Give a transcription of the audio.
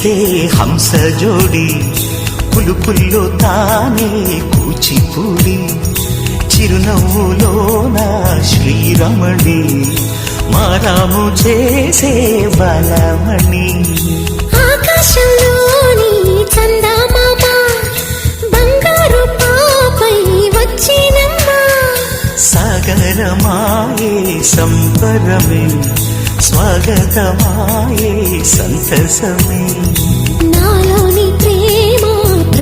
తీస్తే హంస జోడి పులుపుల్లో తానే కూచిపూడి చిరునవ్వులోన శ్రీరమణి మారాము చేసే బలమణి ఆకాశంలోని చందమామ బంగారు పాపై వచ్చినమ్మా సాగరమాయే సంబరమే స్వాగతమాయే సంతసమే